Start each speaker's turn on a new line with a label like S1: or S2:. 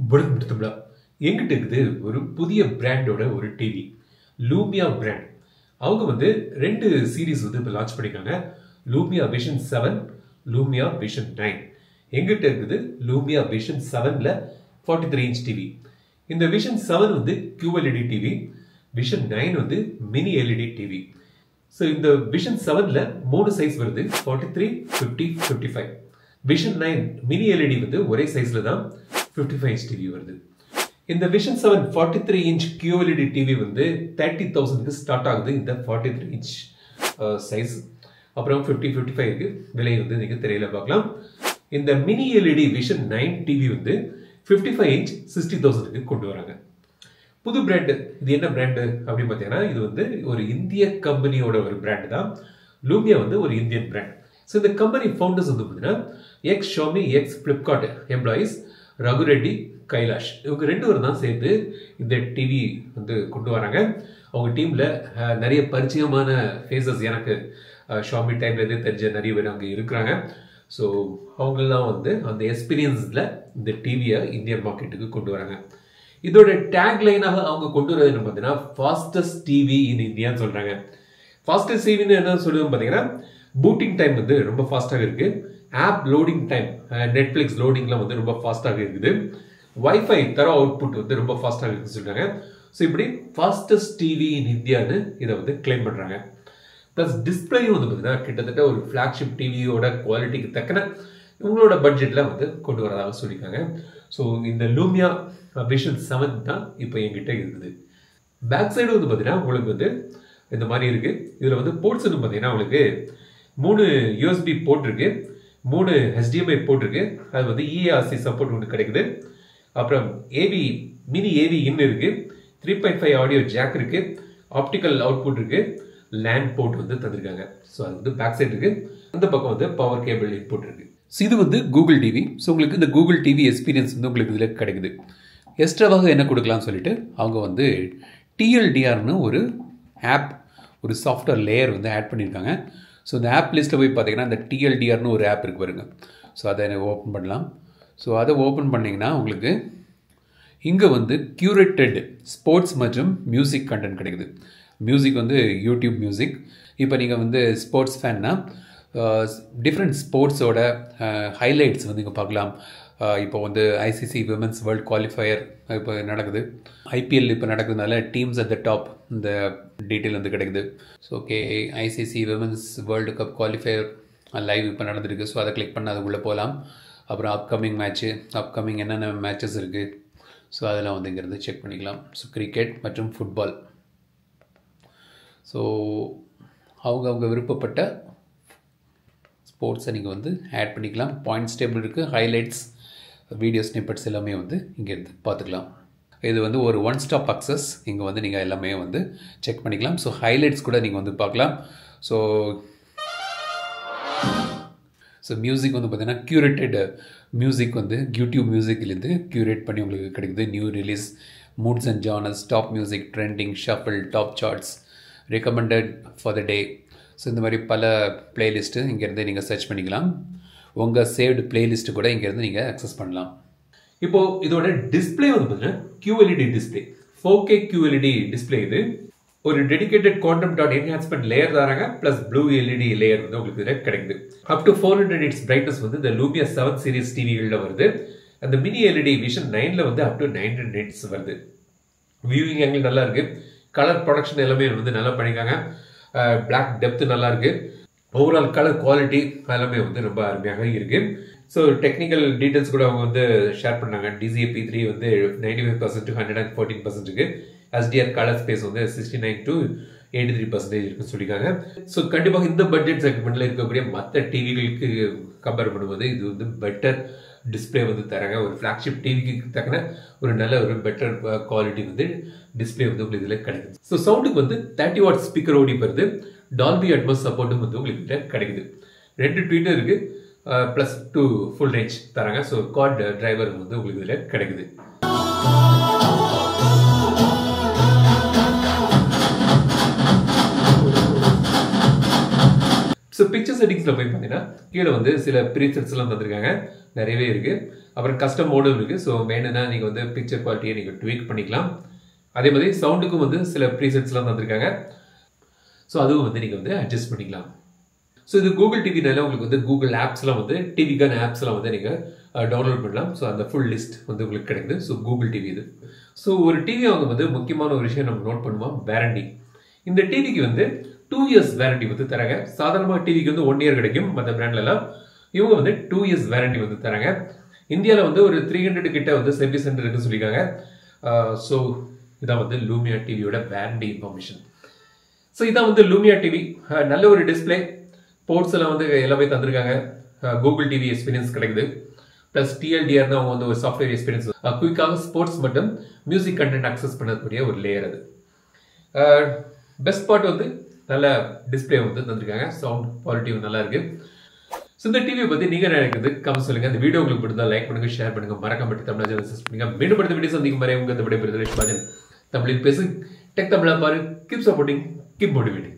S1: புடம்புடுத்தும்ல எங்கிட்ட இருக்குது ஒரு புதிய பிராண்டோட ஒரு டிவி லூமியா பிராண்ட். அவங்க வந்து 2 சீரீஸ் வந்து இப்போ லான்ச் பண்ணியிருக்காங்க. Lumia vision 7, Lumia vision 9. எங்கிட்ட இருக்குது லூமியா விஷன் 7ல 43 இன்ச் டிவி. இந்த விஷன் 7 வந்து QLED டிவி, விஷன் 9 வந்து மினி எல்இடி டிவி. ஸோ இந்த விஷன் 7ல 3 சைஸ் வருது, 43, 50, 55. விஷன் 9 மினி எல்இடி வந்து ஒரே சைஸ்ல தான் 55 இன்ச் டிவி வருது. இந்த விஷன் 7 43 இன்ச் QLED டிவி வந்து 30,000க்கு ஸ்டார்ட் ஆகுது. இந்த 43 இன்ச் சைஸ். அப்புறம் 50, 55 இருக்கு. விலை வந்து நீங்க திரையில பார்க்கலாம். இந்த மினி எல்இடி விஷன் 9 டிவி வந்து 55 இன்ச் 60,000க்கு கொண்டு வராங்க. புது பிராண்ட். இது என்ன பிராண்டு அப்படின்னு பார்த்தீங்கன்னா, இது வந்து ஒரு இந்திய கம்பெனியோட ஒரு பிராண்ட் தான். லூமியா வந்து ஒரு இந்தியன் பிராண்ட். ஸோ இந்த கம்பெனி ஃபவுண்டர்ஸ் வந்து பார்த்தீங்கன்னா X Xiaomi X Flipkart employees Raghu Reddy, Kailash, இவங்க 2 பேரும் தான் சேர்த்து இந்த டிவி வந்து கொண்டு வராங்க. அவங்க டீம்ல நிறைய பரிச்சயமான ஃபேஸஸ் எனக்கு ஷாமி டைம்லேருந்து தெரிஞ்ச நிறைய பேர் அங்கே இருக்கிறாங்க. ஸோ அவங்கெல்லாம் வந்து அந்த எக்ஸ்பீரியன்ஸில் இந்த டிவியை இந்தியன் மார்க்கெட்டுக்கு கொண்டு வராங்க. இதோட டேக் லைனாக அவங்க கொண்டு வரது பார்த்தீங்கன்னா ஃபாஸ்டஸ்ட் டிவி இன் இந்தியான்னு சொல்றாங்க. ஃபாஸ்டஸ்ட் டிவின்னு என்ன சொல்லுவோம் பார்த்தீங்கன்னா, பூட்டிங் டைம் வந்து ரொம்ப ஃபாஸ்ட்டாக இருக்கு. ஆப் லோடிங் டைம், நெட்ஃபிளிக்ஸ் லோடிங்லாம் வந்து ரொம்ப ஃபாஸ்ட்டாக இருக்குது. வைஃபை தர அவுட்புட் வந்து ரொம்ப ஃபாஸ்ட்டாக இருக்குன்னு சொல்றாங்க. ஸோ இப்படி ஃபாஸ்டஸ்ட் டிவி இன் இந்தியான்னு இதை வந்து கிளைம் பண்றாங்க. ப்ளஸ் டிஸ்பிளேயும் வந்து பார்த்தீங்கன்னா கிட்டத்தட்ட ஒரு ஃபிளாக்ஷிப் டிவியோட குவாலிட்டிக்கு தக்கன இவங்களோட பட்ஜெட்டில் வந்து கொண்டு வரதாக சொல்லியிருக்காங்க. ஸோ இந்த லூமியா விஷன் 7 தான் இப்போ என்கிட்ட இருக்குது. பேக் சைடு வந்து பார்த்தீங்கன்னா உங்களுக்கு வந்து இந்த மாதிரி இருக்கு. இதில் வந்து போர்ட்ஸ் வந்து பார்த்தீங்கன்னா உங்களுக்கு 3 USB போர்ட் இருக்கு, 3 HDMI போர்ட் இருக்கு. அது வந்து EARC சப்போர்ட் ஒன்று கிடைக்குது. அப்புறம் ஏவி மினி ஏவி இன் இருக்கு, 3.5 ஆடியோ ஜாக் இருக்கு, ஆப்டிக்கல் அவுட்புட் இருக்கு, லேண்ட் போர்ட் வந்து தந்திருக்காங்க. ஸோ அது வந்து பேக் சைடு இருக்கு. அந்த பக்கம் வந்து பவர் கேபிள் இன்புட் இருக்கு. ஸோ இது வந்து கூகுள் டிவி. ஸோ உங்களுக்கு இந்த கூகுள் டிவி எக்ஸ்பீரியன்ஸ் வந்து உங்களுக்கு இதில் கிடைக்குது. எக்ஸ்ட்ராவாக என்ன கொடுக்கலாம்னு சொல்லிட்டு அவங்க வந்து TLDRன்னு ஒரு ஆப், ஒரு சாஃப்ட்வேர் லேயர் வந்து ஆட் பண்ணியிருக்காங்க. ஸோ இந்த ஆப் லிஸ்ட்டில் போய் பார்த்தீங்கன்னா இந்த TLDRன்னு ஒரு ஆப் இருக்கு பாருங்க. ஸோ அதை எனக்கு ஓப்பன் பண்ணலாம். ஸோ அதை ஓப்பன் பண்ணிங்கன்னா உங்களுக்கு இங்கே வந்து க்யூரேட்டட் ஸ்போர்ட்ஸ் மற்றும் மியூசிக் கண்டென்ட் கிடைக்குது. மியூசிக் வந்து யூடியூப் மியூசிக். இப்போ நீங்கள் வந்து ஸ்போர்ட்ஸ் ஃபேன்னா டிஃப்ரெண்ட் ஸ்போர்ட்ஸோட ஹைலைட்ஸ் வந்து இங்கே பார்க்கலாம். இப்போ வந்து ICC விமென்ஸ் வேர்ல்டு குவாலிஃபயர் இப்போ நடக்குது. IPL இப்போ நடக்கிறதுனால டீம்ஸ் அட் த டாப் இந்த டீட்டெயில் வந்து கிடைக்குது. So okay, ICC women's world cup qualifier live இப்போ நடந்துருக்கு. ஸோ அதை கிளிக் பண்ண அதுக்குள்ளே போகலாம். அப்புறம் அப்கமிங் மேட்ச்சு, அப்கமிங் என்னென்ன மேட்சஸ் இருக்குது, ஸோ அதெல்லாம் வந்து இங்கேருந்து செக் பண்ணிக்கலாம். ஸோ கிரிக்கெட் மற்றும் ஃபுட்பால். ஸோ அவங்க விருப்பப்பட்ட ஸ்போர்ட்ஸை நீங்கள் வந்து ஆட் பண்ணிக்கலாம். பாயிண்ட்ஸ் டேபிள் இருக்குது, ஹைலைட்ஸ், வீடியோ ஸ்னிப்பெட்ஸ் எல்லாமே வந்து இங்கேருந்து பார்த்துக்கலாம். இது வந்து ஒரு ஒன் ஸ்டாப் அக்சஸ். இங்கே வந்து நீங்கள் எல்லாமே வந்து செக் பண்ணிக்கலாம். ஸோ ஹைலைட்ஸ் கூட நீங்கள் வந்து பார்க்கலாம். ஸோ மியூசிக் வந்து பார்த்தீங்கன்னா க்யூரேட்டட் மியூசிக் வந்து யூடியூப் மியூசிக்லேருந்து க்யூரேட் பண்ணி உங்களுக்கு கிடைக்குது. New release, moods and genres, top music, trending, shuffle, top charts, recommended for the day. So இந்த மாதிரி பல பிளேலிஸ்ட்டு இங்கேருந்து நீங்கள் சர்ச் பண்ணிக்கலாம். உங்கள் சேவ்டு பிளேலிஸ்ட்டு கூட இங்கேருந்து நீங்கள் அக்சஸ் பண்ணலாம். இப்போது இதோட டிஸ்பிளே வந்து பார்த்தீங்கன்னா QLED display, 4K QLED display. இது ஒரு dedicated quantum dot enhancement layer தராங்க. ப்ளஸ் ப்ளூ LED லேயர் வந்து உங்களுக்கு இதில் கிடைக்குது. அப் டு 400 nits பிரைட்னஸ் வந்து இந்த லூமியா 7 சீரிஸ் டிவிகளில் வருது. அந்த மினி LED விஷன் 9ல வந்து அப் டு 900 nits வருது. வியூவிங் ஆங்கிள் நல்லா இருக்கு. கலர் ப்ரொடக்ஷன் எல்லாமே வந்து நல்லா பண்ணியிருக்காங்க. பிளாக் டெப்த் நல்லா இருக்கு. ஓவரால் கலர் குவாலிட்டி எல்லாமே வந்து ரொம்ப அருமையாக இருக்கு. ஸோ டெக்னிக்கல் டீட்டெயில்ஸ் கூட அவங்க வந்து ஷேர் பண்ணாங்க. DCI-P3 வந்து 95% to 114% இருக்கு. SDR கலர் ஸ்பேஸ் வந்து 69 to 83% இருக்குன்னு சொல்லியிருக்காங்க. ஸோ கண்டிப்பாக இந்த பட்ஜெட் செக்மெண்ட்ல இருக்கக்கூடிய மற்ற டிவிகளுக்கு கம்பேர் பண்ணும்போது இது வந்து பெட்டர் டிஸ்பிளே வந்து தராங்க. ஒரு ஃபிளாக்ஷிப் டிவிக்கு தக்கன ஒரு நல்ல ஒரு பெட்டர் குவாலிட்டி வந்து டிஸ்பிளே வந்து உங்களுக்கு இதில் கிடைக்குது. ஸோ சவுண்டுக்கு வந்து 30 வாட் ஸ்பீக்கர் ஓடி வருது. டால்பி அட்மாஸ் சப்போர்ட்டும் வந்து உங்களுக்கு இதில் கிடைக்குது. 2 ட்வீட்டர் இருக்கு, ப்ளஸ் 2 ஃபுல் ரேஞ்ச் தராங்க. ஸோ கார்ட் டிரைவர் வந்து உங்களுக்கு இதில் கிடைக்குது. ஸோ பிக்சர் செட்டிங்ஸில் போய் பார்த்தீங்கன்னா கீழே வந்து சில ப்ரீசெட்ஸ்லாம் தந்திருக்காங்க, நிறையவே இருக்குது. அப்புறம் கஸ்டம் மோடும் இருக்குது. ஸோ வேணும்னா நீங்கள் வந்து பிக்சர் குவாலிட்டியை நீங்கள் ட்வீக் பண்ணிக்கலாம். அதே மாதிரி சவுண்டுக்கும் வந்து சில ப்ரீசெட்ஸ்லாம் தந்திருக்காங்க. ஸோ அதுவும் வந்து நீங்கள் வந்து அட்ஜஸ்ட் பண்ணிக்கலாம். ஸோ இது கூகுள் டிவினால உங்களுக்கு வந்து கூகுள் ஆப்ஸ்லாம் வந்து டிவிக்கான ஆப்ஸ்லாம் வந்து நீங்கள் டவுன்லோட் பண்ணலாம். ஸோ அந்த ஃபுல் லிஸ்ட் வந்து உங்களுக்கு கிடைக்குது. ஸோ கூகுள் டிவி இது. ஸோ ஒரு டிவி அவங்க வந்து முக்கியமான ஒரு விஷயம் நம்ம நோட் பண்ணுவோம், வாரண்டி. இந்த டிவிக்கு வந்து 2 years வாரண்டி வந்து தராங்க. சாதாரணமாக டிவிக்கு வந்து 1 year கிடைக்கும் மற்ற பிராண்ட்லாம். இவங்க வந்து 2 years வாரண்டி வந்து தராங்க. இந்தியாவில் வந்து ஒரு 300 கிட்ட வந்து சர்வீஸ் சென்டர் இருக்குன்னு சொல்லியிருக்காங்க. ஸோ இதான் வந்து லூமியா டிவியோட வாரண்டி இன்ஃபர்மேஷன். ஸோ இதான் வந்து லூமியா டிவி. நல்ல ஒரு டிஸ்பிளே, போர்ட்ஸ் எல்லாம் வந்து எல்லாமே தந்திருக்காங்க. கூகுள் டிவி எக்ஸ்பீரியன்ஸ் கிடைக்குது. ப்ளஸ் டிஎல்டிஆர்னு அவங்க வந்து ஒரு சாஃப்ட்வேர் எக்ஸ்பீரியன்ஸ், குயிக்காக ஸ்போர்ட்ஸ் மற்றும் மியூசிக் கண்டென்ட் அக்சஸ் பண்ணக்கூடிய ஒரு லேயர் அது. பெஸ்ட் பார்ட் வந்து நல்ல டிஸ்பிளே வந்து தந்திருக்காங்க. சவுண்ட் குவாலிட்டி நல்லா இருக்கு. ஸோ இந்த டிவியை பற்றி நீங்கள் நினைக்கிறது கமெண்ட் சொல்லுங்க. இந்த வீடியோ உங்களுக்கு பிடிச்சா லைக் பண்ணுங்க, ஷேர் பண்ணுங்க, மறக்காம தமிழ் சேனல் சப்ஸ்கிரைப் பண்ணுங்க. மீண்டும் அடுத்த வீடியோ சந்திக்கும் வரை உங்க இந்த விடைபெறுதல் தமிழில் பேசு டெக் தமிழா பாரு. Keep supporting, keep motivating.